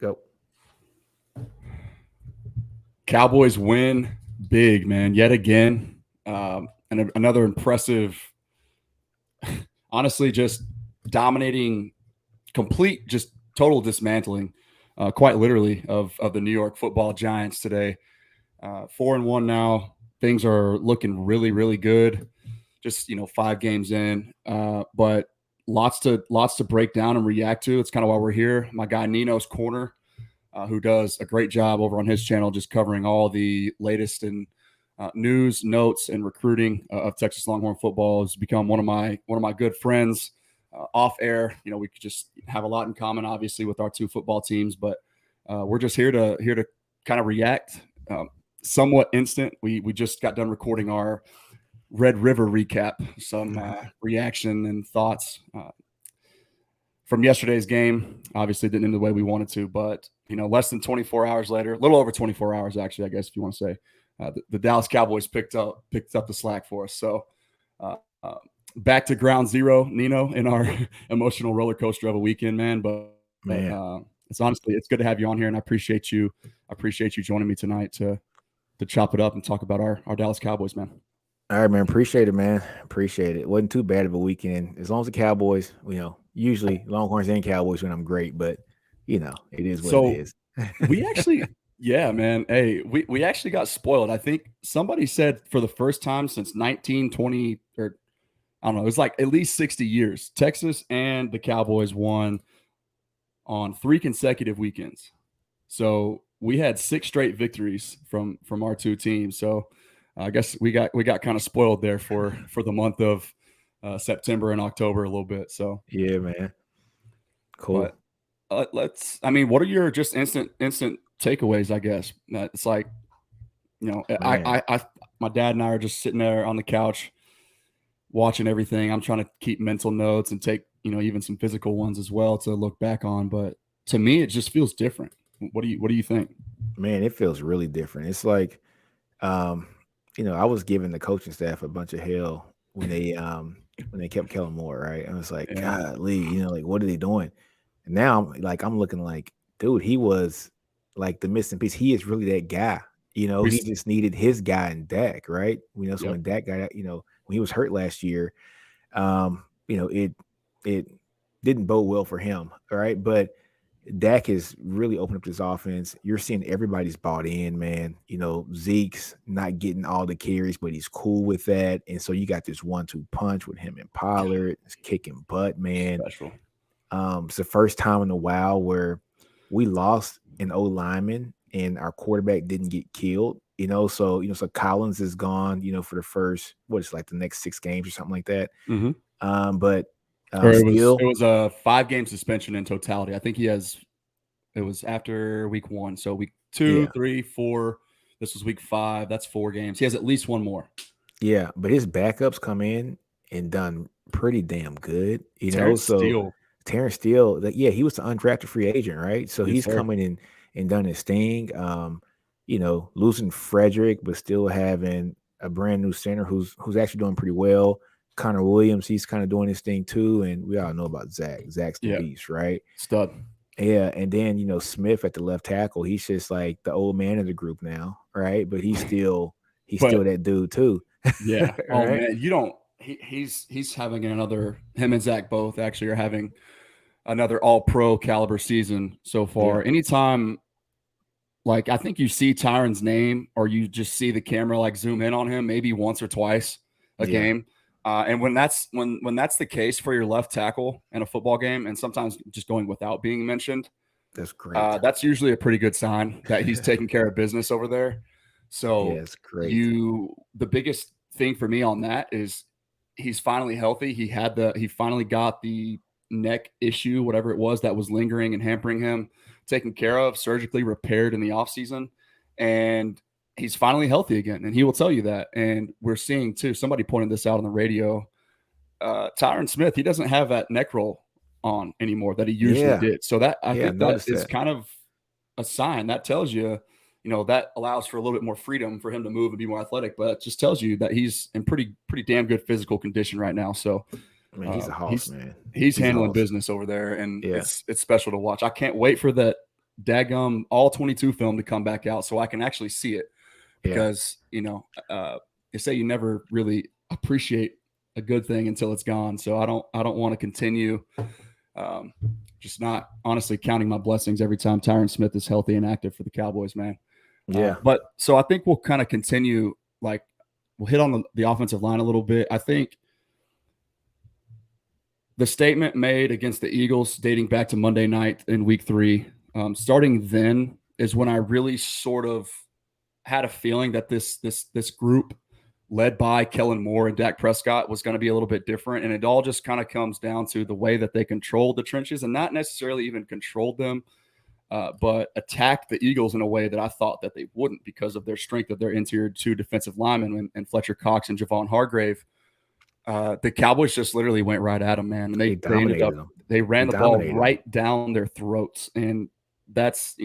Go. Cowboys win big, man, yet again. And another impressive, honestly, just dominating, complete, just total dismantling, quite literally, of the New York Football Giants today. 4-1 now. Things are looking really, really good. Just 5 games in, but lots to break down and react to. It's kind of why we're here. My guy Ninos Corner, who does a great job over on his channel, just covering all the latest in news, notes, and recruiting of Texas Longhorn football, has become one of my good friends. Off air, we could just have a lot in common, obviously, with our two football teams, but we're just here to kind of react. Somewhat instant. We just got done recording our Red River recap, some reaction and thoughts from yesterday's game. Obviously didn't end the way we wanted to, but less than 24 hours later, a little over 24 hours actually, I guess if you want to say, the Dallas Cowboys picked up the slack for us. So back to ground zero, Nino, in our emotional roller coaster of a weekend, man. But it's good to have you on here, and I appreciate you joining me tonight to chop it up and talk about our Dallas Cowboys, man. All right, man. Appreciate it, man. Appreciate it. Wasn't too bad of a weekend. As long as the Cowboys, usually Longhorns and Cowboys when I'm great, but it is what it is. We actually, yeah, man. Hey, we actually got spoiled. I think somebody said for the first time since 1920, or I don't know, it was like at least 60 years, Texas and the Cowboys won on 3 consecutive weekends. So we had 6 straight victories from our two teams. So I guess we got kind of spoiled there for the month of September and October a little bit. So yeah, man. Cool. But, what are your just instant takeaways? I guess it's like, my dad and I are just sitting there on the couch watching everything. I'm trying to keep mental notes and take even some physical ones as well to look back on. But to me, it just feels different. What do you think? Man, it feels really different. It's like, I was giving the coaching staff a bunch of hell when they kept Kellen Moore, right? I was like, golly, like what are they doing? And now I'm looking like, dude, he was like the missing piece. He is really that guy. He just needed his guy in Dak, right? So when Dak got, when he was hurt last year, it didn't bode well for him, all right? But Dak has really opened up this offense. You're seeing everybody's bought in, man. Zeke's not getting all the carries, but he's cool with that. And so you got this 1-2 punch with him and Pollard. It's kicking butt, man. Special. It's the first time in a while where we lost an O lineman and our quarterback didn't get killed. So Collins is gone. For the first the next 6 games or something like that. Mm-hmm. But it was a 5-game suspension in totality. I think it was after week 1. So week 2, 3, 4. This was week 5. That's 4 games. He has at least 1 more. Yeah, but his backups come in and done pretty damn good. Terrence Steele, he was the undrafted free agent, right? So he's coming in and done his thing. Losing Frederick, but still having a brand new center who's actually doing pretty well. Connor Williams, he's kind of doing his thing too, and we all know about Zach. Zach's the beast, right? Stud. Yeah, and then Smith at the left tackle, he's just like the old man of the group now, right? But he's still that dude too. Yeah. Right? Oh man, he's having him and Zach both actually are having another all-pro caliber season so far. Yeah. Anytime, I think you see Tyron's name or you just see the camera zoom in on him maybe once or twice a game. And when that's the case for your left tackle in a football game, and sometimes just going without being mentioned, that's great. That's usually a pretty good sign that he's taking care of business over there. So that's great. The biggest thing for me on that is he's finally healthy. He finally got the neck issue, whatever it was that was lingering and hampering him, taken care of, surgically repaired in the offseason, and he's finally healthy again, and he will tell you that. And we're seeing too, somebody pointed this out on the radio, Tyron Smith, he doesn't have that neck roll on anymore that he usually did. So that I think that is kind of a sign that tells you, that allows for a little bit more freedom for him to move and be more athletic, but it just tells you that he's in pretty damn good physical condition right now. So he's a hoss, man. He's handling business over there, and it's special to watch. I can't wait for that daggum all 22 film to come back out so I can actually see it. Because, they say you never really appreciate a good thing until it's gone. So I don't want to continue just not honestly counting my blessings every time Tyron Smith is healthy and active for the Cowboys, man. Yeah. But so I think we'll kind of continue, like we'll hit on the offensive line a little bit. I think the statement made against the Eagles dating back to Monday night in week 3, starting then is when I really sort of had a feeling that this group led by Kellen Moore and Dak Prescott was going to be a little bit different. And it all just kind of comes down to the way that they controlled the trenches, and not necessarily even controlled them, but attacked the Eagles in a way that I thought that they wouldn't because of their strength of their interior 2 defensive linemen and Fletcher Cox and Javon Hargrave. The Cowboys just literally went right at them, man. And they ended up, they ran the ball right down their throats. And that's,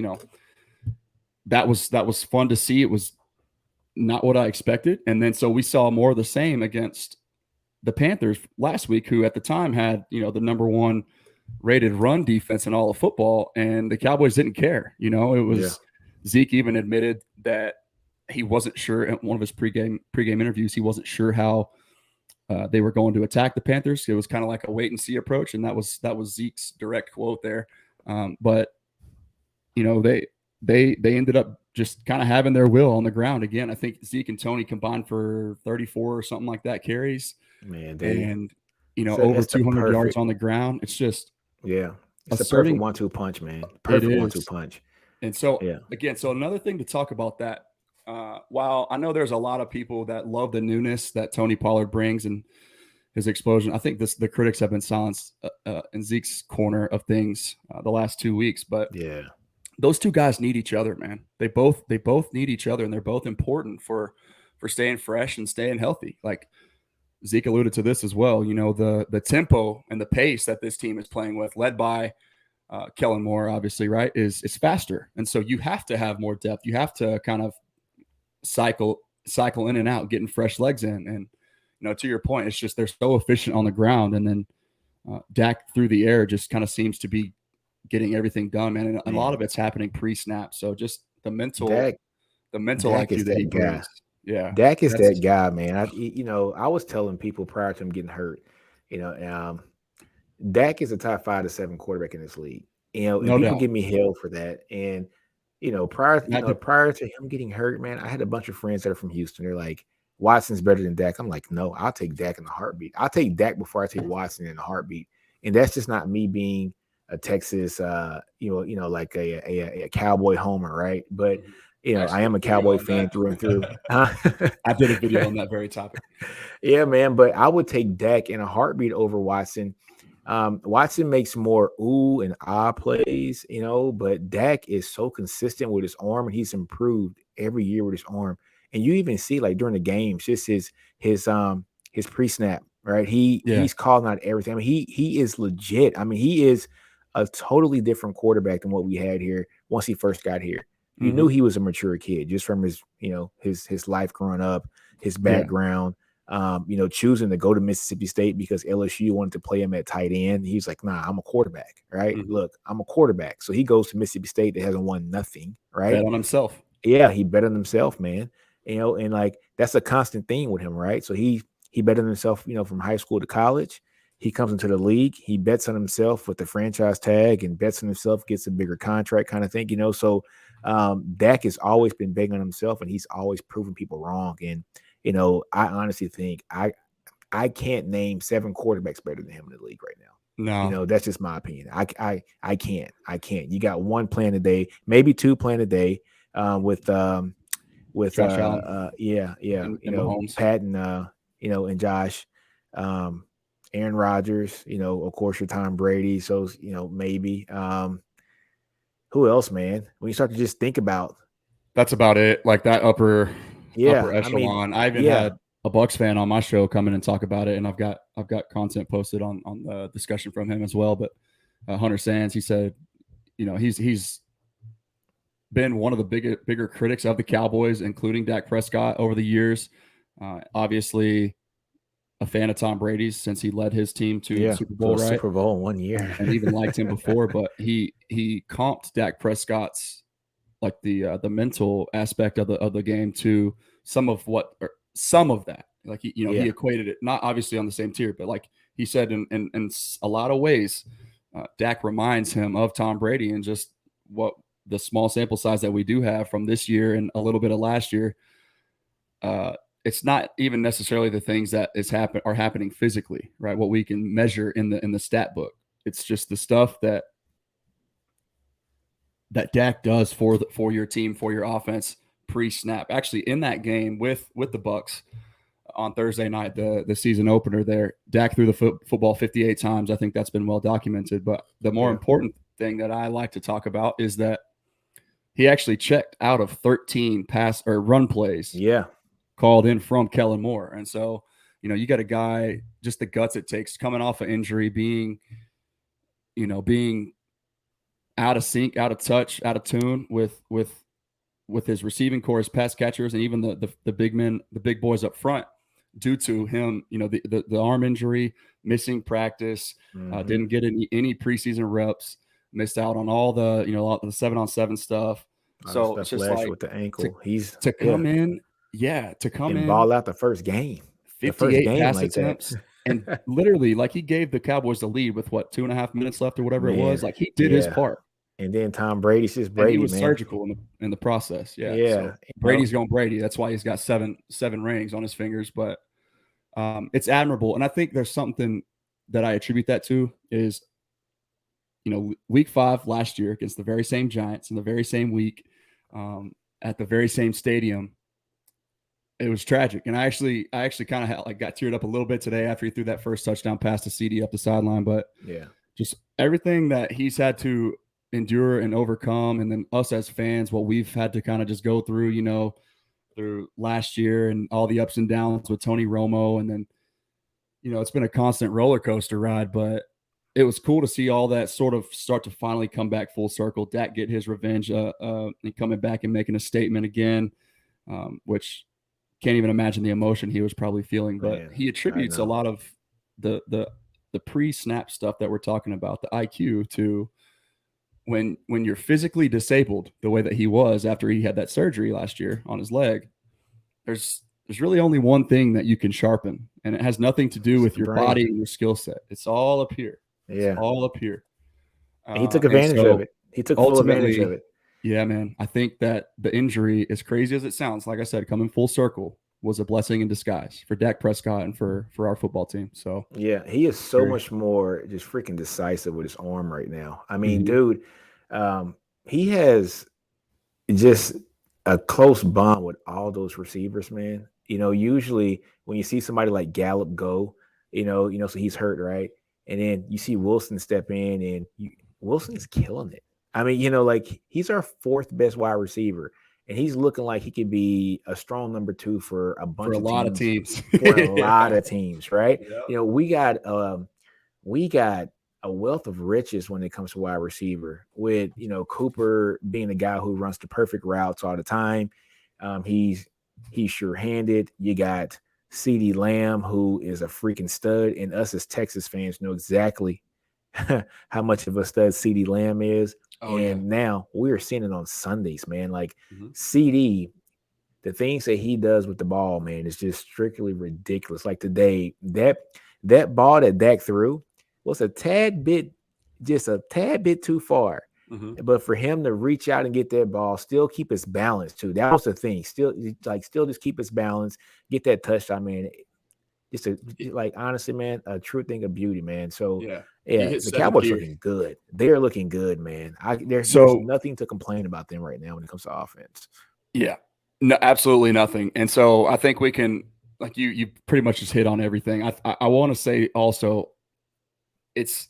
that was fun to see. It was not what I expected. And then so we saw more of the same against the Panthers last week, who at the time had, the number 1 rated run defense in all of football, and the Cowboys didn't care. It was Zeke even admitted that he wasn't sure in one of his pregame interviews. He wasn't sure how they were going to attack the Panthers. It was kind of like a wait and see approach, and that was Zeke's direct quote there. But they ended up just kind of having their will on the ground again. I think Zeke and Tony combined for 34 or something like that carries. Man, and over 200 yards on the ground. It's just it's a perfect 1-2 punch, man. Perfect 1-2 punch. And so again, so another thing to talk about that. While I know there's a lot of people that love the newness that Tony Pollard brings and his explosion, I think the critics have been silenced in Zeke's corner of things the last 2 weeks. But those 2 guys need each other, man. They both need each other, and they're both important for staying fresh and staying healthy. Like Zeke alluded to this as well. The tempo and the pace that this team is playing with, led by Kellen Moore, obviously, right, is faster. And so you have to have more depth. You have to kind of cycle in and out, getting fresh legs in. And, to your point, it's just they're so efficient on the ground. And then Dak through the air just kind of seems to be getting everything done, man. And a lot of it's happening pre-snap. So just the mental IQ that he brings. Yeah. Dak is that guy, man. I was telling people prior to him getting hurt, Dak is a top 5 to 7 quarterback in this league. And people give me hell for that. And prior to him getting hurt, man, I had a bunch of friends that are from Houston. They're like, Watson's better than Dak. I'm like, no, I'll take Dak in a heartbeat. I'll take Dak before I take Watson in a heartbeat. And that's just not me being a Texas, like a Cowboy homer, right? But I am a Cowboy fan through and through. I did a video on that very topic. Yeah, man. But I would take Dak in a heartbeat over Watson. Watson makes more ooh and ah plays, but Dak is so consistent with his arm, and he's improved every year with his arm. And you even see, like, during the games, just his pre-snap, right? He's calling out everything. I mean, he is legit. I mean, he is a totally different quarterback than what we had here once he first got here. You knew he was a mature kid just from his, his life growing up, his background. Choosing to go to Mississippi State because LSU wanted to play him at tight end. He's like, nah, I'm a quarterback, right? Look, I'm a quarterback. So he goes to Mississippi State that hasn't won nothing, right? Bet on himself. Yeah, he bet on himself, man. And like that's a constant thing with him, right? So he bet on himself, from high school to college. He comes into the league, he bets on himself with the franchise tag and bets on himself, gets a bigger contract kind of thing, So Dak has always been big on himself, and he's always proven people wrong. And I honestly think I can't name 7 quarterbacks better than him in the league right now. No, that's just my opinion. I can't. You got 1 playing a day, maybe 2 playing a day with Josh Allen. And Pat and and Josh, Aaron Rodgers. Of course, your Tom Brady. So maybe who else, man? When you start to just think about, that's about it. Like that upper echelon. I even had a Bucks fan on my show come in and talk about it, and I've got content posted on the discussion from him as well. But Hunter Sands, he said, he's been one of the bigger critics of the Cowboys, including Dak Prescott over the years. Obviously, a fan of Tom Brady's since he led his team to the Super Bowl, right? Super Bowl in 1 year. And even liked him before, but he comped Dak Prescott's like the mental aspect of the game to some of that. Like he equated it, not obviously on the same tier, but like he said in a lot of ways, Dak reminds him of Tom Brady, and just what the small sample size that we do have from this year and a little bit of last year. It's not even necessarily the things that are happening physically, right? What we can measure in the stat book. It's just the stuff that Dak does for your team, for your offense pre-snap. Actually, in that game with the Bucs on Thursday night, the season opener there, Dak threw the football 58 times. I think that's been well documented. But the more important thing that I like to talk about is that he actually checked out of 13 pass or run plays. Yeah. Called in from Kellen Moore. And so, you got a guy, just the guts it takes, coming off an injury, being out of sync, out of touch, out of tune with his receiving core, his pass catchers, and even the big men, the big boys up front, due to him, the arm injury, missing practice, didn't get any preseason reps, missed out on all the 7-on-7 stuff. So it's just like with the ankle, he's to come in. Yeah, to come and in, ball out the first game, 58 pass attempts, and literally, like, he gave the Cowboys the lead with 2.5 minutes left or whatever it was. Like, he did his part. And then Tom Brady's just Brady. And he was surgical in the process. Yeah. So Brady's going Brady. That's why he's got seven rings on his fingers. But it's admirable, and I think there's something that I attribute that to is, Week 5 last year against the very same Giants in the very same week, at the very same stadium. It was tragic. And I actually kind of got teared up a little bit today after he threw that first touchdown pass to CD up the sideline. But just everything that he's had to endure and overcome, and then us as fans, what we've had to kind of just go through, through last year and all the ups and downs with Tony Romo. And then, it's been a constant roller coaster ride, but it was cool to see all that sort of start to finally come back full circle. Dak get his revenge and coming back and making a statement again, which can't even imagine the emotion he was probably feeling. But he attributes a lot of the pre-snap stuff that we're talking about, the IQ, to when you're physically disabled the way that he was after he had that surgery last year on his leg. There's really only one thing that you can sharpen, and it has nothing to do with your body and your skill set. It's all up here. It's all up here. He took advantage of it. He took full advantage of it. Yeah, man. I think that the injury, as crazy as it sounds, like I said, coming full circle, was a blessing in disguise for Dak Prescott and for our football team. So yeah, he is so much more just freaking decisive with his arm right now. I mean, dude, he has just a close bond with all those receivers, man. Usually when you see somebody like Gallup go, so he's hurt, right? And then you see Wilson step in, and Wilson's killing it. I mean, he's our fourth best wide receiver, and he's looking like he could be a strong number 2 for a lot of teams. For a lot of teams, right? Yep. We got a wealth of riches when it comes to wide receiver, with Cooper being the guy who runs the perfect routes all the time. He's sure-handed. You got CeeDee Lamb, who is a freaking stud, and us as Texas fans know exactly how much of a stud CeeDee Lamb is. Now we're seeing it on Sundays, man. Like CD, the things that he does with the ball, man, is just strictly ridiculous. Like today, that ball that Dak threw was a tad bit too far. But for him to reach out and get that ball, still keep his balance too. That was the thing. Still just keep his balance, get that touchdown, man. Honestly, man, a true thing of beauty, man. So the Cowboys looking good. They're looking good, man. There's nothing to complain about them right now when it comes to offense. Yeah, no, absolutely nothing. And so I think we can, like you pretty much just hit on everything. I want to say also, it's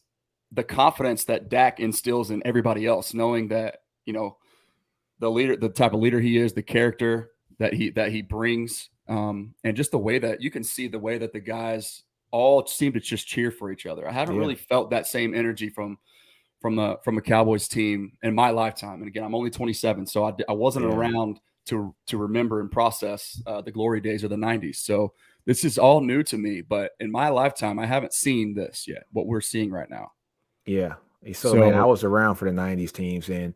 the confidence that Dak instills in everybody else, knowing that, the leader, the type of leader he is, the character that he brings, and just the way that you can see the way that the guys all seem to just cheer for each other. I haven't really felt that same energy from a Cowboys team in my lifetime. And again, I'm only 27, so I wasn't around to remember and process the glory days of the 90s. So this is all new to me, but in my lifetime, I haven't seen this yet, what we're seeing right now. Yeah. So man, I was around for the 90s teams, and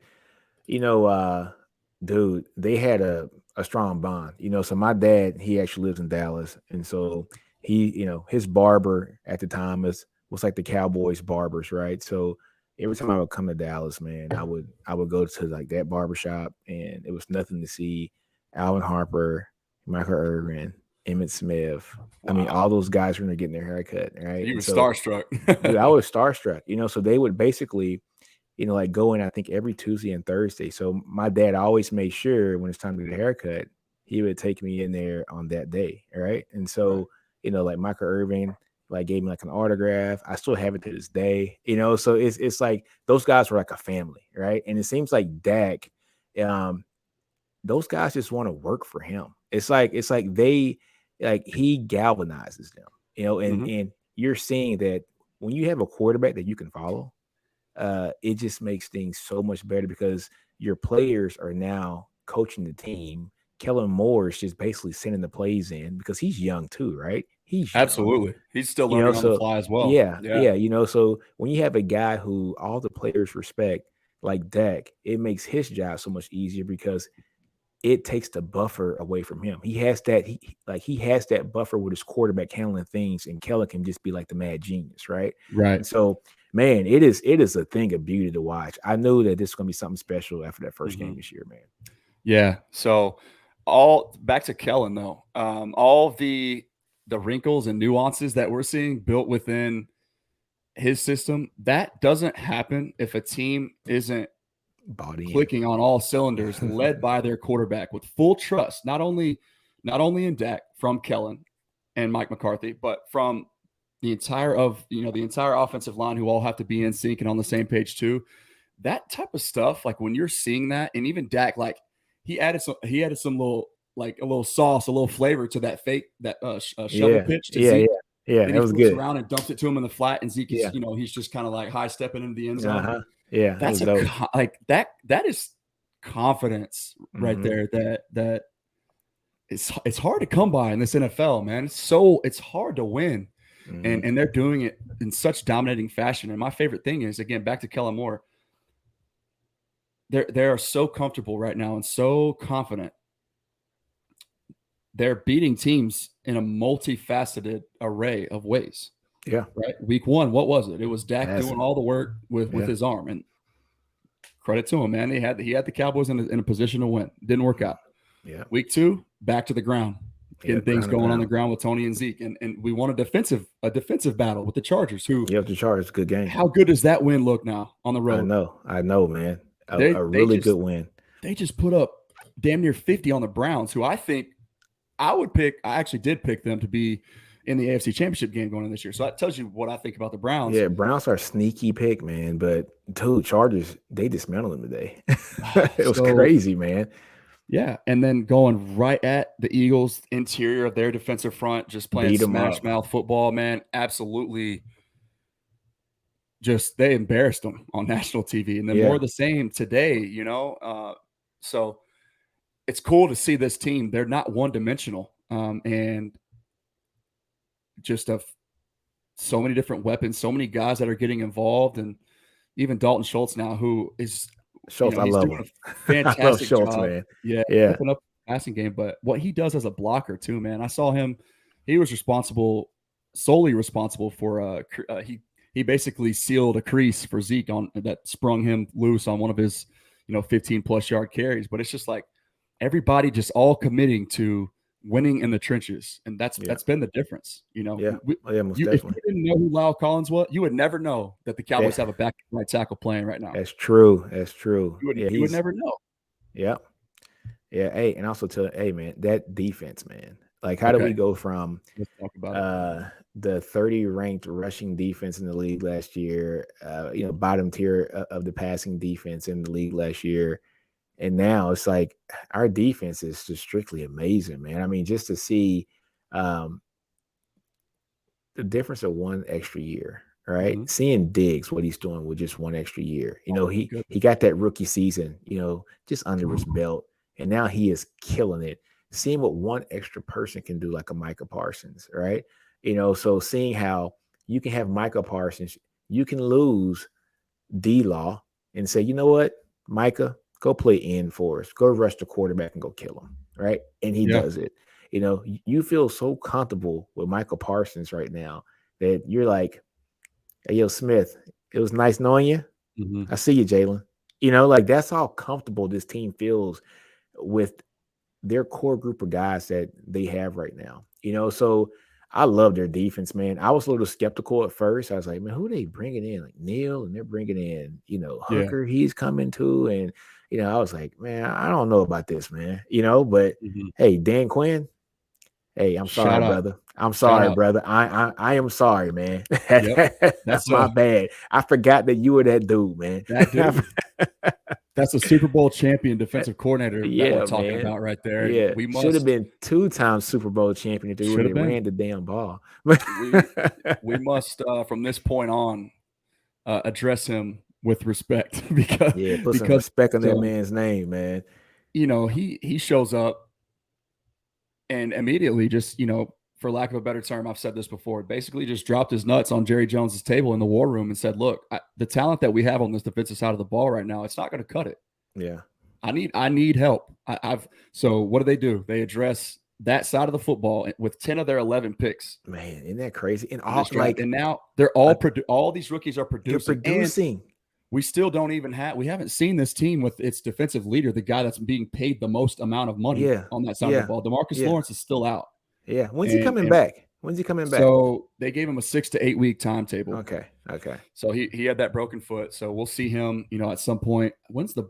dude, they had a strong bond. So my dad, he actually lives in Dallas, and so he, his barber at the time was like the Cowboys barbers, right? So every time I would come to Dallas, man, I would go to like that barbershop, and it was nothing to see Alvin Harper, Michael Irvin, Emmitt Smith. Wow. I mean, all those guys were getting their haircut, right? You were starstruck. Dude, I was starstruck, so they would basically, like go in, I think, every Tuesday and Thursday. So my dad always made sure when it's time to get a haircut, he would take me in there on that day, right? And so, like Michael Irvin, like gave me like an autograph. I still have it to this day, so it's like those guys were like a family, right? And it seems like Dak, those guys just want to work for him. It's like they, like, he galvanizes them, and you're seeing that when you have a quarterback that you can follow, it just makes things so much better because your players are now coaching the team. Kellen Moore is just basically sending the plays in because he's young too, right? He's young. Absolutely. He's still learning on the fly as well. Yeah. So when you have a guy who all the players respect, like Dak, it makes his job so much easier because it takes the buffer away from him. He has that, he has that buffer with his quarterback handling things, and Kellen can just be like the mad genius, right? Right. And so, man, it is a thing of beauty to watch. I knew that this is going to be something special after that first game this year, man. Yeah. So all back to Kellen though. All the wrinkles and nuances that we're seeing built within his system, that doesn't happen if a team isn't clicking on all cylinders, led by their quarterback with full trust, not only in Dak from Kellen and Mike McCarthy, but from the entire offensive line, who all have to be in sync and on the same page too. That type of stuff, like when you're seeing that, and even Dak, like he added some little, like a little sauce, a little flavor to that shovel pitch to Zeke. Yeah, then that was good. Around and dumps it to him in the flat, and Zeke is, he's just kind of like high stepping into the end zone. Yeah, that's that is confidence right there. That it's hard to come by in this NFL, man. It's hard to win, and they're doing it in such dominating fashion. And my favorite thing is, again, back to Kellen Moore. They are so comfortable right now and so confident. They're beating teams in a multifaceted array of ways. Yeah. Right. Week 1, what was it? It was Dak doing all the work with his arm, and credit to him, man. He had the Cowboys in a position to win. Didn't work out. Yeah. Week 2, back to the ground, getting things going on the ground with Tony and Zeke, and we won a defensive battle with the Chargers. The Chargers, good game. How good does that win look now on the road? I know, man. A really good win. They just put up damn near 50 on the Browns, who I think I would pick. I actually did pick them to be in the AFC Championship game going in this year. So that tells you what I think about the Browns. Yeah, Browns are a sneaky pick, man. But dude, Chargers, they dismantled them today. It was crazy, man. Yeah, and then going right at the Eagles' interior of their defensive front, just playing smash mouth football, man. Absolutely. Just they embarrassed them on national TV, and then more of the same today, so it's cool to see this team. They're not one-dimensional, and just so many different weapons, so many guys that are getting involved, and even Dalton Schultz now, who is Schultz. I love him. Fantastic I love Schultz, job. man. Yeah, picking up the passing game, but what he does as a blocker too, man. I saw him. He was solely responsible for he basically sealed a crease for Zeke that sprung him loose on one of his 15+ yard carries. But it's just like everybody just all committing to winning in the trenches, and that's been the difference. Most if you didn't know who Lyle Collins was, you would never know that the Cowboys have a back right tackle playing right now. That's true. You would never know. Yeah. Hey, and also man, that defense, man. Like, how do we go from Let's talk about the 30 ranked rushing defense in the league last year, bottom tier of the passing defense in the league last year, and now it's like our defense is just strictly amazing, man. I mean, just to see the difference of one extra year, right? Mm-hmm. Seeing Diggs, what he's doing with just one extra year. He got that rookie season, just under his belt. and now he is killing it. Seeing what one extra person can do, like a Micah Parsons, right? So seeing how you can have Micah Parsons, you can lose D-Law and say, you know what, Micah, go play in for us. Go rush the quarterback and go kill him, right? And he does it. You feel so comfortable with Michael Parsons right now that you're like, hey, yo, Smith, it was nice knowing you. I see you, Jalen. Like that's how comfortable this team feels with their core group of guys that they have right now. So I love their defense, man. I was a little skeptical at first. I was like, man, who are they bringing in? Like Neil, and they're bringing in, Hooker, he's coming too. And, I was like, man, I don't know about this, man. But hey, Dan Quinn, hey, I'm sorry, brother. I'm sorry, brother. I am sorry, man. That's my bad. I forgot that you were that dude, man. That dude. That's a Super Bowl champion defensive coordinator that we're talking about right there. Yeah, we should have been 2-time Super Bowl champion if they would have ran the damn ball. we must, from this point on, address him with respect because put some respect on that man's name, man. He shows up and immediately just, for lack of a better term, I've said this before, basically just dropped his nuts on Jerry Jones's table in the war room and said, look, the talent that we have on this defensive side of the ball right now, it's not going to cut it. Yeah. I need help. So what do? They address that side of the football with 10 of their 11 picks. Man, isn't that crazy? And and now they're all these rookies are producing. They're producing. We still we haven't seen this team with its defensive leader, the guy that's being paid the most amount of money on that side of the ball. DeMarcus Lawrence is still out. Yeah. When's he coming back? So they gave him a 6 to 8 week timetable. Okay. So he had that broken foot. So we'll see him, at some point. When's the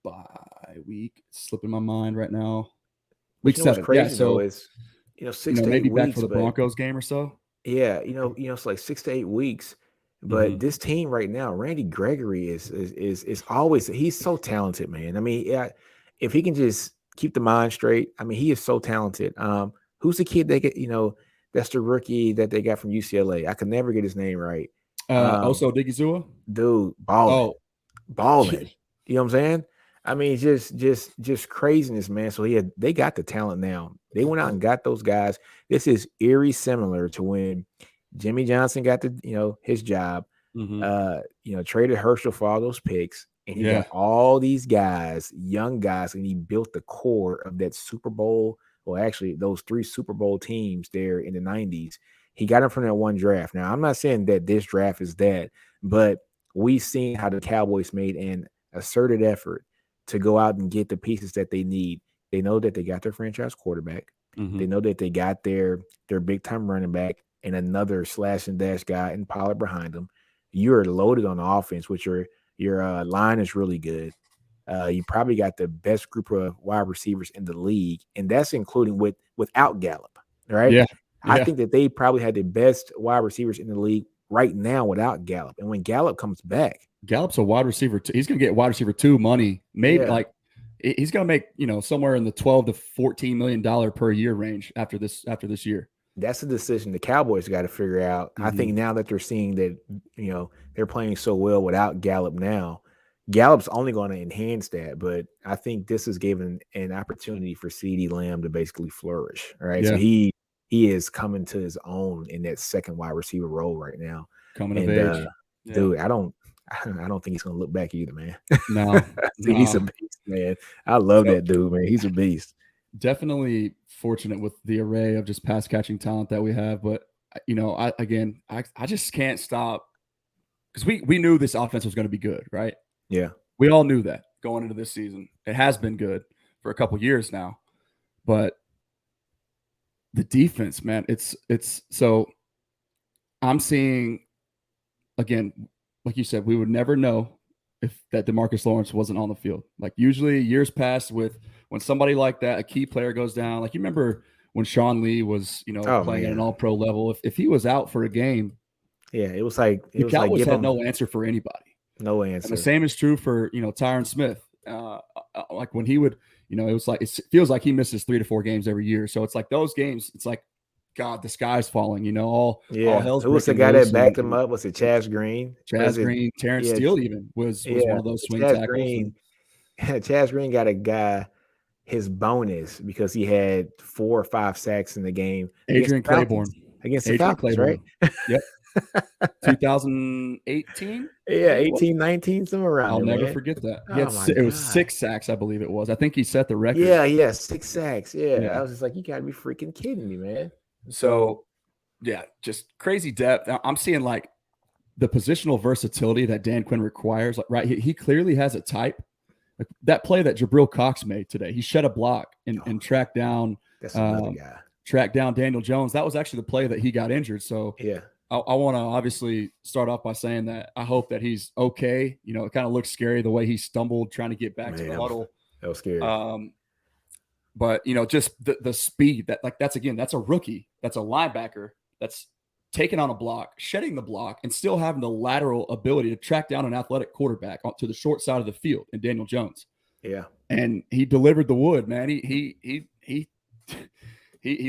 bye week? It's slipping my mind right now. Week 7. Crazy though is 6 to 8 maybe weeks back for the Broncos game or so. Yeah, it's like 6 to 8 weeks. But this team right now, Randy Gregory is always, he's so talented, man. I mean, if he can just keep the mind straight, I mean, he is so talented. Who's the kid they get? That's the rookie that they got from UCLA. I can never get his name right. Oso Digizua? Dude, balling. You know what I'm saying? I mean, just craziness, man. So they got the talent now. They went out and got those guys. This is eerie similar to when Jimmy Johnson got his job. Traded Herschel for all those picks, and he got all these guys, young guys, and he built the core of that Super Bowl. Well, actually, those 3 Super Bowl teams there in the 90s. He got them from that one draft. Now, I'm not saying that this draft is that, but we've seen how the Cowboys made an asserted effort to go out and get the pieces that they need. They know that they got their franchise quarterback. They know that they got their big-time running back and another slash and dash guy in Pollard behind them. You're loaded on offense, which your line is really good. You probably got the best group of wide receivers in the league, and that's including without Gallup, right? Yeah. I think that they probably had the best wide receivers in the league right now without Gallup. And when Gallup comes back, Gallup's a wide receiver. He's going to get wide receiver 2 money. Maybe he's going to make, somewhere in the $12 to $14 million per year range after this year. That's a decision the Cowboys got to figure out. I think now that they're seeing that, they're playing so well without Gallup now, Gallup's only going to enhance that. But I think this is giving an opportunity for CeeDee Lamb to basically flourish. Right. Yeah. So he is coming to his own in that second wide receiver role right now. Coming of age. Dude, I don't think he's going to look back either, man. No. He's a beast, man. I love that dude, man. He's a beast. Definitely fortunate with the array of just pass catching talent that we have. But, I just can't stop because we knew this offense was going to be good, right? Yeah. We all knew that going into this season. It has been good for a couple years now. But the defense, man, it's so I'm seeing, again, like you said, we would never know if that DeMarcus Lawrence wasn't on the field. Like usually years past when somebody like that, a key player goes down, like you remember when Sean Lee was, playing at an all-pro level, if he was out for a game. Yeah, it was like the Cowboys had no answer for anybody. No answer. And the same is true for, Tyron Smith. Like when he would, it was like, it feels like he misses 3 to 4 games every year. So it's like those games, it's like, God, the sky's falling, all hell's Who was the guy that backed him up? Was it Chaz Green? Terrence Steele even was one of those swing tackles. Chaz Green got a guy his bonus because he had 4 or 5 sacks in the game against Adrian the Falcons. Claiborne. Against the Adrian Falcons, right? Claiborne. Yep. 2018? Yeah, 18, 19, somewhere around I'll there, never man. forget that. Oh my It was God. 6 sacks, I believe it was. I think he set the record. Yeah, 6 sacks. Yeah. I was just like, you gotta be freaking kidding me, man. So yeah, just crazy depth. I'm seeing like the positional versatility that Dan Quinn requires. Like, right, he clearly has a type. Like that play that Jabril Cox made today, he shed a block and tracked down. That's another guy. Tracked down Daniel Jones. That was actually the play that he got injured. So yeah, I want to obviously start off by saying that I hope that he's okay. You know, it kind of looks scary the way he stumbled trying to get back to the huddle. That was scary. But you know, just the speed that's a rookie, that's a linebacker, that's taking on a block, shedding the block, and still having the lateral ability to track down an athletic quarterback to the short side of the field in Daniel Jones. Yeah, and he delivered the wood, man. He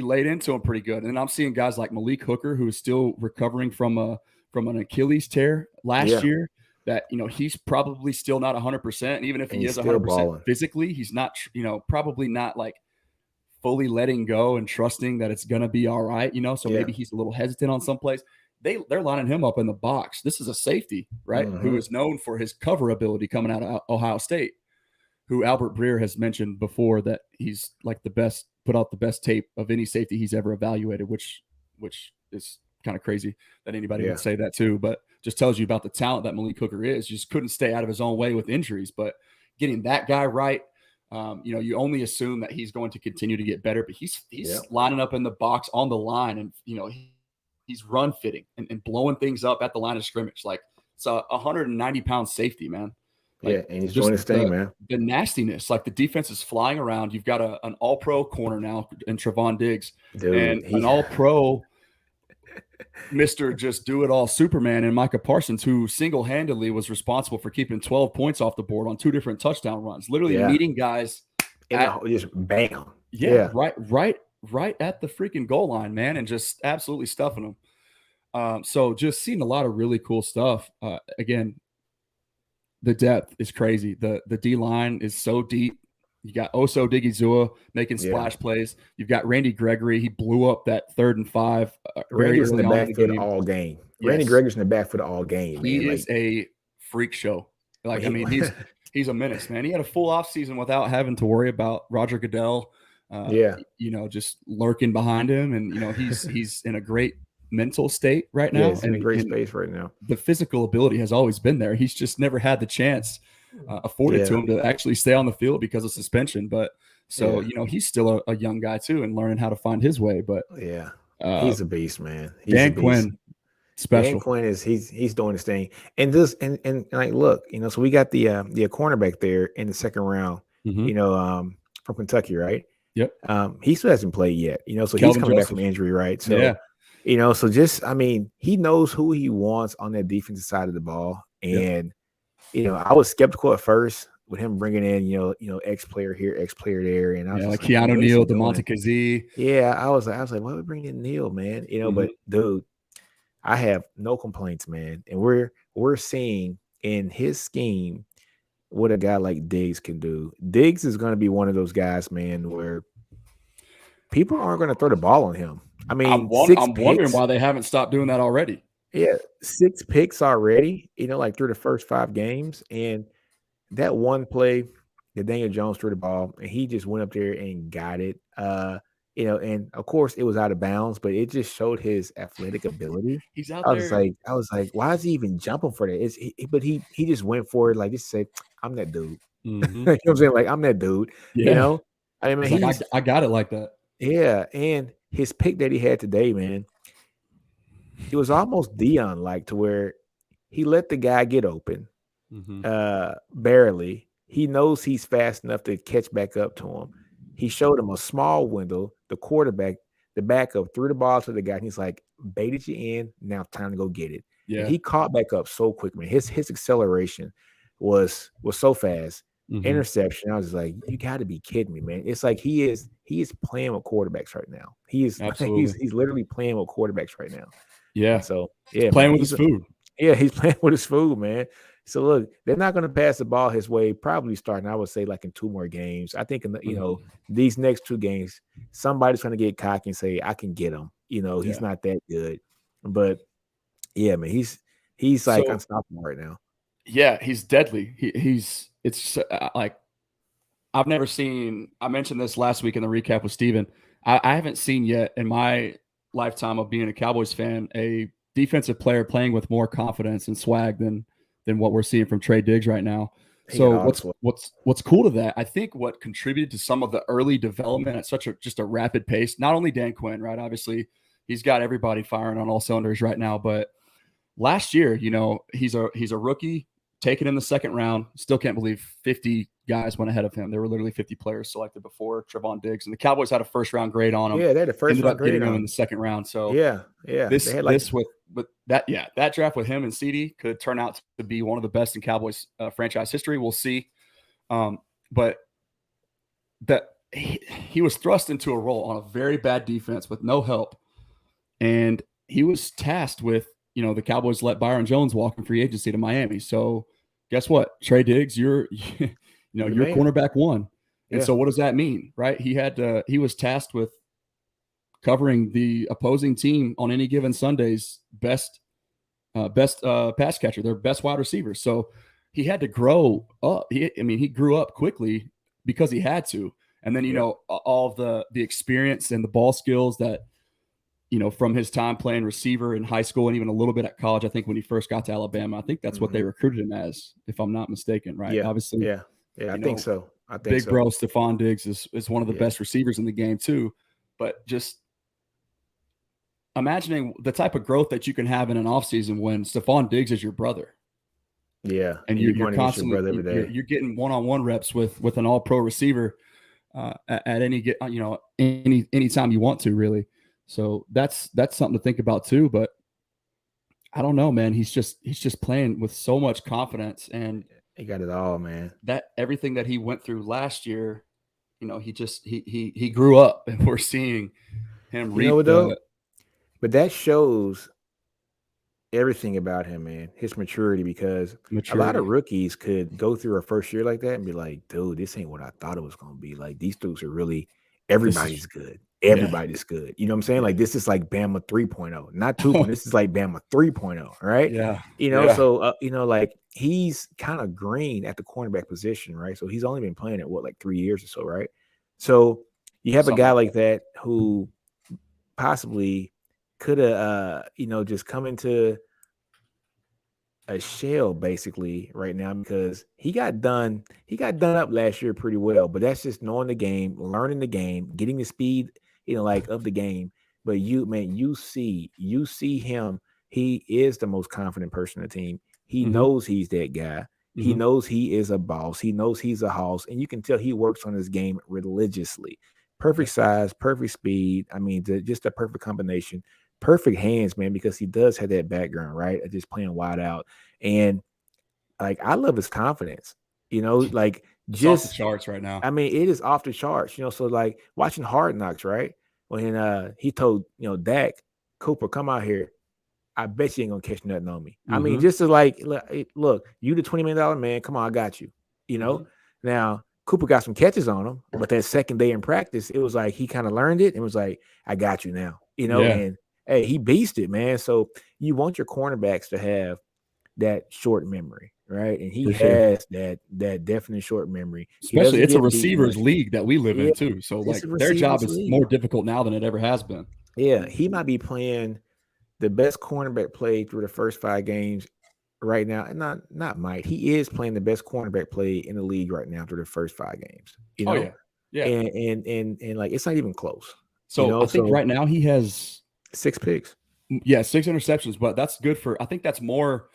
laid into him pretty good. And I'm seeing guys like Malik Hooker, who is still recovering from an Achilles tear last year. That, you know, he's probably still not 100%. And even if he is 100% physically, he's not, you know, probably not like fully letting go and trusting that it's going to be all right, you know. So maybe he's a little hesitant on some plays. They're lining him up in the box. This is a safety, right, who is known for his cover ability coming out of Ohio State, who Albert Breer has mentioned before that he's like the best, put out the best tape of any safety he's ever evaluated, which is kind of crazy that anybody would say that too, but just tells you about the talent that Malik Hooker is. Just couldn't stay out of his own way with injuries, but getting that guy right, you know, you only assume that he's going to continue to get better, but he's lining up in the box on the line, and you know, he's run fitting and blowing things up at the line of scrimmage. Like, it's a 190-pound safety, man. Like, and he's doing his thing, man. The nastiness, like the defense is flying around. You've got an all-pro corner now in Trevon Diggs, and an all-pro Mr. Just Do It All Superman and Micah Parsons, who single-handedly was responsible for keeping 12 points off the board on 2 different touchdown runs, literally meeting guys just bam. Right at the freaking goal line, man, and just absolutely stuffing them. So just seeing a lot of really cool stuff. Again, the depth is crazy. The D line is so deep. You got Oso Digizua making splash plays. You've got Randy Gregory. He blew up that 3rd and 5. Randy's in the backfield all game. Randy Gregory's in the backfield all game. He is a freak show. Like, I mean, he's a menace, man. He had a full off season without having to worry about Roger Goodell. You know, just lurking behind him, and you know, he's in a great mental state right now. He's in a great space right now. The physical ability has always been there. He's just never had the chance afforded to him to actually stay on the field because of suspension. But so you know, he's still a young guy too, and learning how to find his way. But he's a beast, man. Dan Quinn, special. Dan Quinn is he's doing his thing, and this and like, look, you know, so we got the cornerback there in the 2nd round, you know, from Kentucky, right? Yep. He still hasn't played yet, you know, so Kelvin he's coming Joseph. back from injury, right? So you know, so just, I mean, he knows who he wants on that defensive side of the ball. And, you know, I was skeptical at first with him bringing in, you know, X player here, X player there. And I was like Keanu Neal, DeMonte Kazee. Yeah. I was like, why are we bringing in Neal, man? You know, but dude, I have no complaints, man. And we're seeing in his scheme what a guy like Diggs can do. Diggs is going to be one of those guys, man, where people aren't going to throw the ball on him. I mean, I'm wondering why they haven't stopped doing that already. Yeah, 6 picks already, you know, like through the first 5 games. And that one play that Daniel Jones threw the ball, and he just went up there and got it. You know, and of course it was out of bounds, but it just showed his athletic ability. He's out there. I was like, why is he even jumping for that? But he just went for it, like, just say, I'm that dude. You know what I'm saying? Like, I'm that dude. You know, I mean, like, I got it like that. Yeah, and his pick that he had today, man, it was almost Dion-like, to where he let the guy get open, barely. He knows he's fast enough to catch back up to him. He showed him a small window. The quarterback, the backup, threw the ball to the guy. And he's like, baited you in. Now time to go get it. Yeah. And he caught back up so quick, man. His acceleration was so fast. Interception. I was like, you got to be kidding me, man. It's like he is playing with quarterbacks right now. He's literally playing with quarterbacks right now. Yeah. And so he's playing with his food. Yeah, he's playing with his food, man. So look, they're not going to pass the ball his way. Probably starting, I would say, like in 2 more games. I think these next 2 games, somebody's going to get cocky and say, "I can get him." He's not that good, but yeah, man, he's like So unstoppable right now. yeah, he's deadly. It's like I've never seen. I mentioned this last week in the recap with Steven. I haven't seen yet in my lifetime of being a Cowboys fan a defensive player playing with more confidence and swag than what we're seeing from Trey Diggs right now. He got So all the swag. what's cool to that? I think what contributed to some of the early development at such a rapid pace. Not only Dan Quinn, right? Obviously, he's got everybody firing on all cylinders right now. But last year, he's a rookie taken in the second round. Still can't believe 50 guys went ahead of him. There were literally 50 players selected before Trevon Diggs, and the Cowboys had a first round grade on him. Yeah, they had a first Ended round up grade getting him on in the second round. So yeah. They had like with that draft with him and CD could turn out to be one of the best in Cowboys franchise history. We'll see. But that he was thrust into a role on a very bad defense with no help, and he was tasked with the Cowboys let Byron Jones walk in free agency to Miami. So guess what, Trey Diggs, you're cornerback one. And so what does that mean, right? He was tasked with covering the opposing team on any given Sunday's best pass catcher, their best wide receiver. So he had to grow up. He grew up quickly because he had to. And then, all the experience and the ball skills that, from his time playing receiver in high school and even a little bit at college. I think when he first got to Alabama, I think that's what they recruited him as, if I'm not mistaken, right? Yeah. Obviously. Yeah. I think so. Big bro Stephon Diggs is one of the best receivers in the game too. But just imagining the type of growth that you can have in an offseason when Stephon Diggs is your brother. Yeah. And you're constantly your brother every day. You're getting one-on-one reps with an all-pro receiver at any time you want to, really. So that's something to think about too. But I don't know, man. He's just playing with so much confidence, and he got it all, man. That everything that he went through last year, he grew up, and we're seeing him reap but that shows everything about him, man. His maturity, because a lot of rookies could go through a first year like that and be like, dude, this ain't what I thought it was going to be. Like, these dudes are really, everybody's good. Everybody's good. You know what I'm saying? Yeah. Like, this is like Bama 3.0, not 2.0. This is like Bama 3.0, right? Yeah. So, like, he's kind of green at the cornerback position, right? So he's only been playing it, like 3 years or so, right? So you have a guy like that who possibly could have, just come into a shell basically right now, because he got done up last year pretty well, but that's just knowing the game, learning the game, getting the speed, of the game. But you see him, he is the most confident person on the team. He knows he's that guy. He knows he is a boss. He knows he's a hoss, and you can tell he works on his game religiously. Perfect size, perfect speed. Just a perfect combination. Perfect hands, man, because he does have that background, right? Just playing wide out. And like, I love his confidence, like, it's off the charts right now. It is off the charts, so like watching Hard Knocks, right? When he told, Dak, Cooper, come out here. I bet you ain't gonna catch nothing on me. Just to like, look, you the $20 million man, come on, I got you. Now Cooper got some catches on him, but that second day in practice, it was like he kind of learned it and was like, I got you now, and hey, he beasted, man. So you want your cornerbacks to have that short memory, right? And he has that definite short memory. Especially it's a receivers league that we live in too. So like their job is more difficult now than it ever has been. Yeah, he might be playing the best cornerback play through the first 5 games right now. And not might. He is playing the best cornerback play in the league right now through the first 5 games. Yeah. And like, it's not even close. So I think right now he has 6 picks. Yeah, 6 interceptions, but that's good I think that's more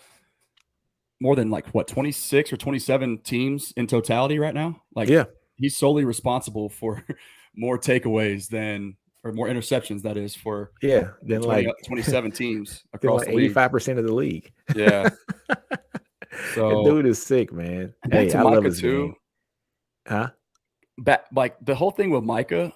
than like what, 26 or 27 teams in totality right now. Like, he's solely responsible for more takeaways or more interceptions, that is, for than like 27 teams across like the league. 85% of the league. Yeah. So the dude is sick, man. Hey, I love his game. Huh? Like the whole thing with Micah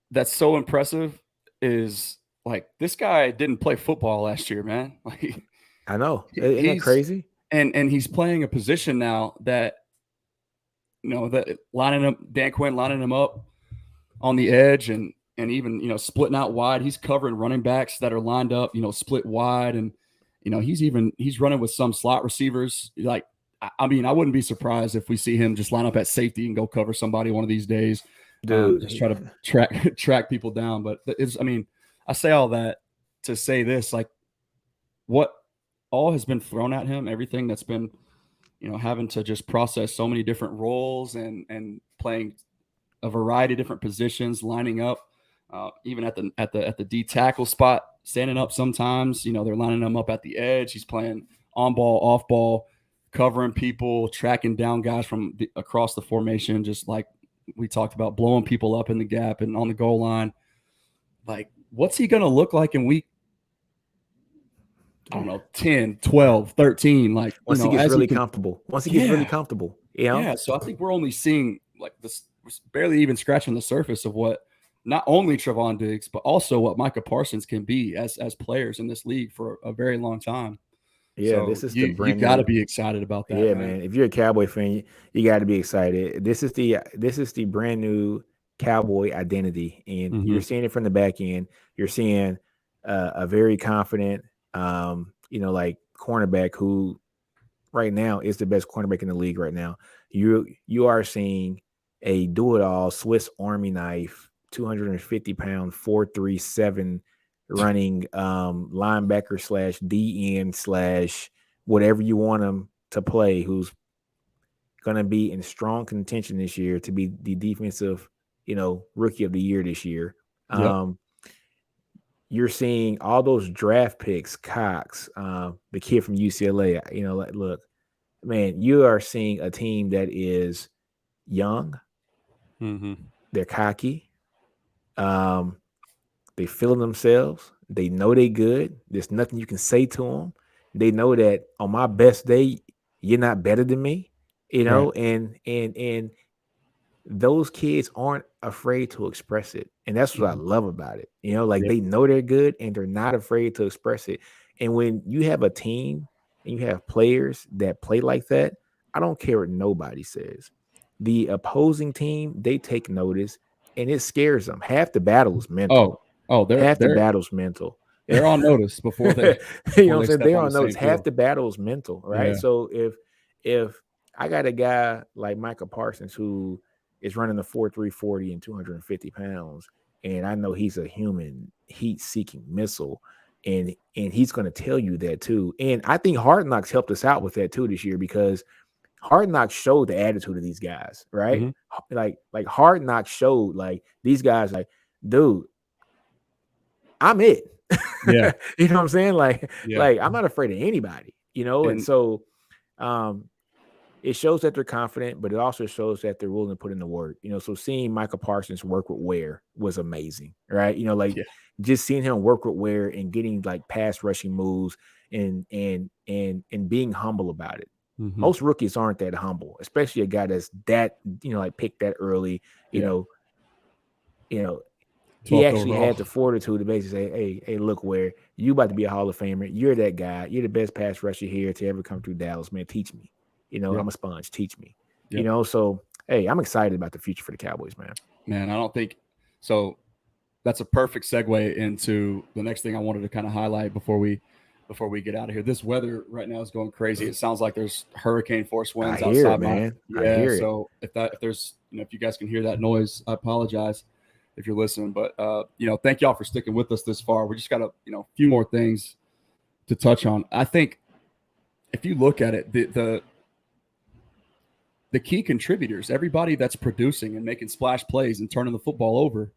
that's so impressive is like, this guy didn't play football last year, man. Like, I know. Isn't that crazy? and he's playing a position now that, that Dan Quinn lining him up on the edge and even, splitting out wide. He's covering running backs that are lined up, split wide. And, he's running with some slot receivers. Like, I mean, I wouldn't be surprised if we see him just line up at safety and go cover somebody one of these days. Just try to track people down. But I say all that to say this, like, what all has been thrown at him, everything that's been, having to just process so many different roles and playing a variety of different positions, lining up, even at the D tackle spot, standing up sometimes. They're lining him up at the edge. He's playing on ball, off ball, covering people, tracking down guys from across the formation, just like we talked about, blowing people up in the gap and on the goal line. Like, what's he going to look like in week, I don't know, 10, 12, 13? Like, once he gets really comfortable. Once he gets really comfortable. Yeah. So I think we're only seeing like this, barely even scratching the surface of what not only Trevon Diggs, but also what Micah Parsons can be as players in this league for a very long time. Yeah, so this is you got to be excited about that. Yeah, man. If you're a Cowboy fan, you got to be excited. This is the brand new Cowboy identity, and you're seeing it from the back end. You're seeing a very confident, like cornerback who right now is the best cornerback in the league right now. You are seeing a do-it-all Swiss Army knife, 250-pound, 4.37 running linebacker / DN / whatever you want him to play, who's going to be in strong contention this year to be the defensive, rookie of the year this year. Yep. You're seeing all those draft picks, Cox, the kid from UCLA, look, man, you are seeing a team that is young. They're cocky. They feeling themselves. They know they good. There's nothing you can say to them. They know that on my best day, you're not better than me, Right. and those kids aren't afraid to express it. And that's what I love about it. They know they're good and they're not afraid to express it. And when you have a team and you have players that play like that, I don't care what nobody says. The opposing team, they take notice and it scares them. Half the battle is mental. The battle's mental. They're on notice before they you know what I'm saying? They're on notice. Half the battle is mental, right? Yeah. So if I got a guy like Micah Parsons who is running the 4.3 40 and 250 pounds, and I know he's a human heat-seeking missile, and he's going to tell you that too. And I think Hard Knocks helped us out with that too this year, because Hard Knocks showed the attitude of these guys, right? Like Hard Knocks showed like these guys, like, dude, I'm it. Yeah. You know what I'm saying? Like I'm not afraid of anybody, and so it shows that they're confident, but it also shows that they're willing to put in the work. So seeing Micah Parsons work with Ware was amazing, right? Just seeing him work with Ware and getting like pass rushing moves and being humble about it. Most rookies aren't that humble, especially a guy that's that, like picked that early, he actually had the fortitude to basically say, hey, look, Ware, you about to be a Hall of Famer. You're that guy. You're the best pass rusher here to ever come through Dallas, man. Teach me. I'm a sponge. Teach me. So, hey, I'm excited about the future for the Cowboys, man. Man, I don't think so. That's a perfect segue into the next thing I wanted to kind of highlight before we get out of here. This weather right now is going crazy. It sounds like there's hurricane force winds outside. Man. I hear it. So if there's, if you guys can hear that noise, I apologize if you're listening. But thank y'all for sticking with us this far. We just got a few more things to touch on. I think if you look at it, the key contributors, everybody that's producing and making splash plays and turning the football over,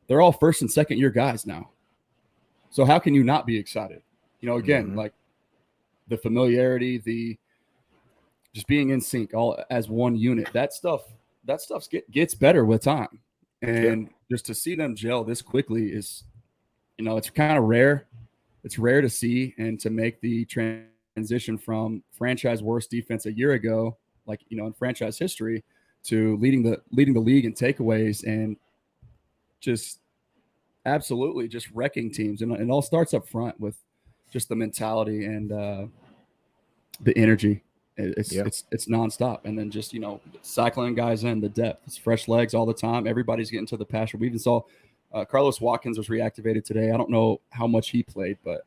they're all first and second year guys now. So how can you not be excited? Again, like the familiarity, the just being in sync all as one unit, that stuff gets better with time. And just to see them gel this quickly is, it's kind of rare. It's rare to see, and to make the transition from franchise worst defense a year ago, like, in franchise history, to leading the league in takeaways and just absolutely just wrecking teams. And it all starts up front with just the mentality and the energy. It's nonstop, and then just cycling guys in the depth. It's fresh legs all the time. Everybody's getting to the pasture. We even saw Carlos Watkins was reactivated today. I don't know how much he played, but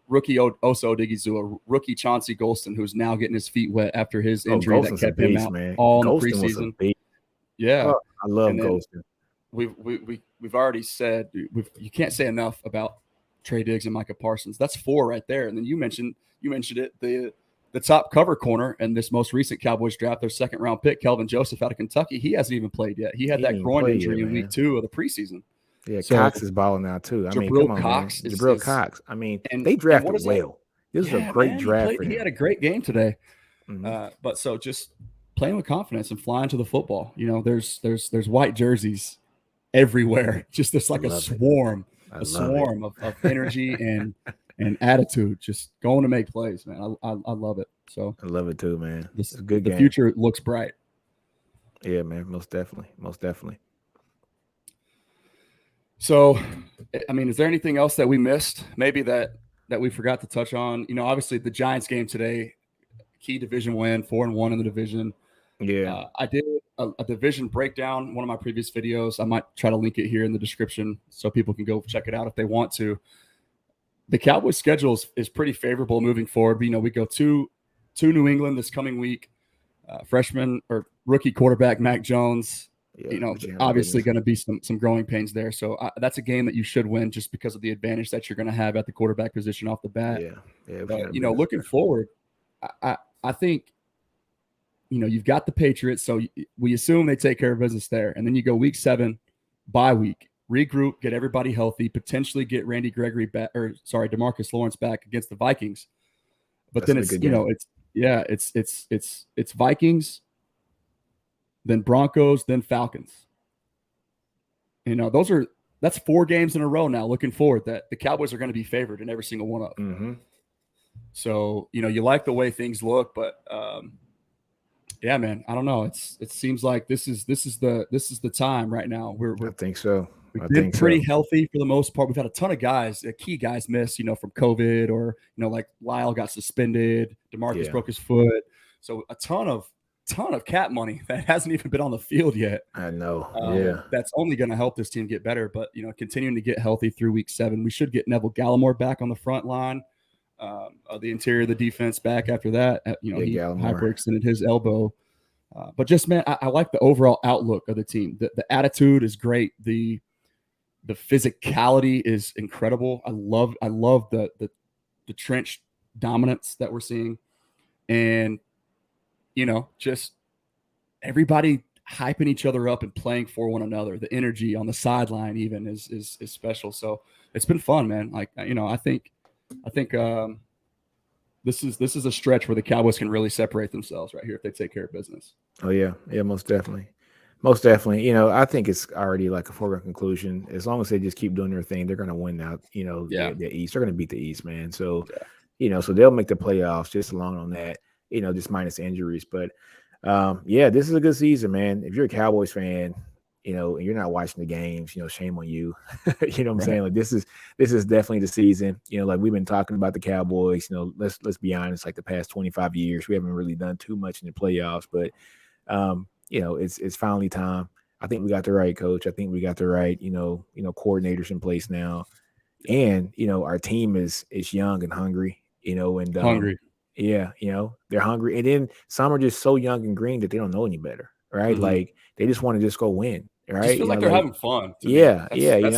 rookie Oso Odigizua, rookie Chauncey Golston, who's now getting his feet wet after his injury that kept him out all in the preseason. Yeah, I love Golston. We've already said you can't say enough about Trey Diggs and Micah Parsons. That's 4 right there. And then you mentioned it, the top cover corner in this most recent Cowboys draft, their second round pick, Kelvin Joseph out of Kentucky. He hasn't even played yet. He had that groin injury in week 2 of the preseason. Yeah, so, Cox is balling now too. I mean, come on, Cox man. Jabril Cox. I mean, they drafted well. This is a great draft for him. He had a great game today. But so just playing with confidence and flying to the football. There's white jerseys everywhere. Just there's like a swarm of energy and attitude, just going to make plays, man. I love it. So I love it too, man. It's a good game. The future looks bright. Yeah, man, most definitely. So, I mean, is there anything else that we missed? Maybe that we forgot to touch on? Obviously the Giants game today, key division win, 4-1 in the division. Yeah. I did a division breakdown, one of my previous videos. I might try to link it here in the description so people can go check it out if they want to. The Cowboys' schedule is pretty favorable moving forward. We go to New England this coming week. Freshman or rookie quarterback Mac Jones, obviously going to be some growing pains there. So that's a game that you should win just because of the advantage that you're going to have at the quarterback position off the bat. But, looking forward, I think, you've got the Patriots, so we assume they take care of business there. And then you go week 7, bye week, regroup, get everybody healthy, potentially get Randy Gregory back, DeMarcus Lawrence back against the Vikings. But then it's Vikings, then Broncos, then Falcons. That's 4 games in a row now looking forward that the Cowboys are going to be favored in every single one of them. Mm-hmm. So, you like the way things look, but yeah, man, I don't know. It seems like this is the time right now. I think so. We've been pretty healthy for the most part. We've had a ton of guys, key guys miss, from COVID or, like Lyle got suspended, DeMarcus broke his foot. So a ton of cap money that hasn't even been on the field yet. I know. That's only going to help this team get better. But, continuing to get healthy through week 7, we should get Neville Gallimore back on the front line. The interior of the defense back after that. He hyperextended his elbow. But just, man, I like the overall outlook of the team. The attitude is great. The physicality is incredible. I love the trench dominance that we're seeing. And, just everybody hyping each other up and playing for one another. The energy on the sideline even is special. So it's been fun, man. Like, I think this is a stretch where the Cowboys can really separate themselves right here if they take care of business. Oh yeah, most definitely. I think it's already like a foregone conclusion. As long as they just keep doing their thing, they're going to win out. The East. They're going to beat the East, man. So, so they'll make the playoffs just along on that. Just minus injuries. But this is a good season, man. If you're a Cowboys fan, and you're not watching the games, shame on you. You know what I'm saying? Like this is definitely the season. Like we've been talking about the Cowboys, let's be honest, like the past 25 years, we haven't really done too much in the playoffs, but it's finally time. I think we got the right coach. I think we got the right, coordinators in place now. And, our team is young and hungry, and hungry. Yeah, they're hungry. And then some are just so young and green that they don't know any better. Right. Mm-hmm. Like they just want to just go win. Right. Just feels like they're having fun. Yeah.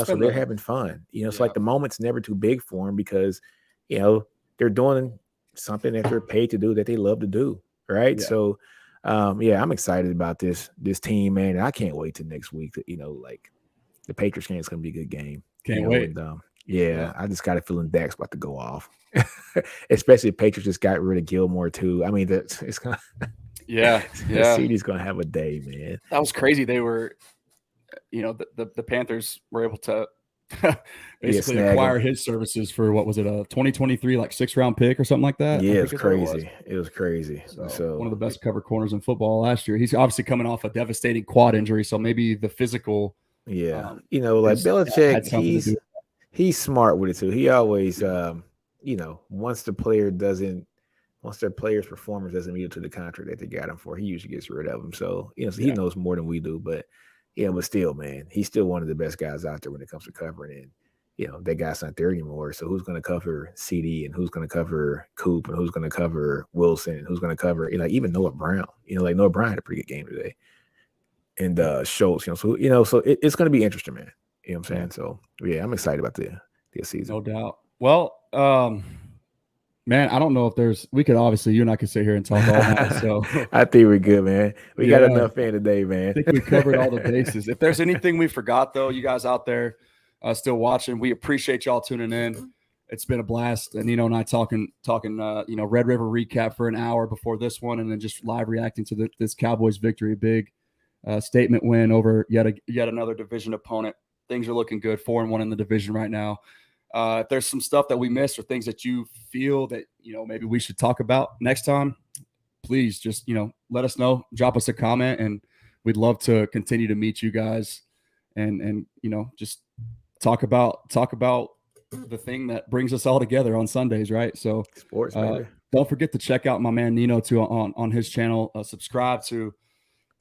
So they're having fun. So like the moment's never too big for them because, they're doing something that they're paid to do that they love to do. Right. Yeah. So, I'm excited about this team, man. And I can't wait till next week. Like the Patriots game is going to be a good game. Can't wait. And, I just got a feeling Dak's about to go off, especially if Patriots just got rid of Gilmore too. I mean, it's going to. Yeah. CD's going to have a day, man. That was crazy. They were, the Panthers were able to basically acquire his services for, what was it, a 2023 like 6th-round pick or something like that? Yeah, it was crazy. So one of the best cover corners in football last year. He's obviously coming off a devastating quad injury, so maybe the physical. Yeah, like Belichick, he's smart with it too. He always, once the player doesn't once their players' performance doesn't meet up to the contract that they got him for, he usually gets rid of them. So, so he knows more than we do. But, but still, man, he's still one of the best guys out there when it comes to covering. And, that guy's not there anymore. So who's going to cover CD and who's going to cover Coop and who's going to cover Wilson and who's going to cover, even Noah Brown. Like Noah Brown had a pretty good game today. And Schultz, so it's going to be interesting, man. You know what I'm saying? So yeah, I'm excited about the season. No doubt. Well, man, I don't know if we could obviously, you and I could sit here and talk all night. So I think we're good, man. We got enough in today, man. I think we covered all the bases. If there's anything we forgot, though, you guys out there still watching, we appreciate y'all tuning in. It's been a blast. And Nino and I talking, Red River recap for an hour before this one, and then just live reacting to this Cowboys victory. Big statement win over yet another division opponent. Things are looking good. 4-1 in the division right now. If there's some stuff that we missed or things that you feel that, maybe we should talk about next time, please just, let us know, drop us a comment, and we'd love to continue to meet you guys and just talk about the thing that brings us all together on Sundays. Right. So sports, don't forget to check out my man Nino too on his channel. Subscribe to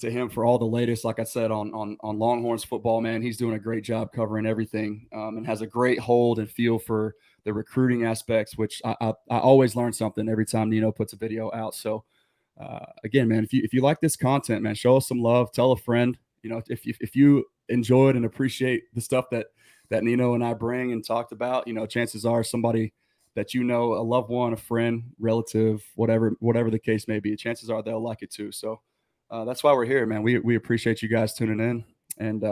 him for all the latest, like I said, on Longhorns football, man. He's doing a great job covering everything, and has a great hold and feel for the recruiting aspects, which I always learn something every time Nino puts a video out. So again, man, if you like this content, man, show us some love, tell a friend. If you enjoyed and appreciate the stuff that Nino and I bring and talked about, chances are somebody that a loved one, a friend, relative, whatever the case may be, chances are they'll like it too. So that's why we're here, man. We appreciate you guys tuning in. And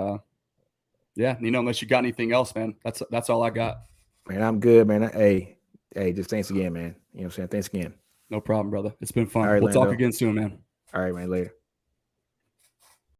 Nino, unless you got anything else, man, that's all I got. Man, I'm good, man. Hey, just thanks again, man. You know what I'm saying? Thanks again. No problem, brother. It's been fun. All right, we'll Lando. talk again soon, man. All right, man. Later.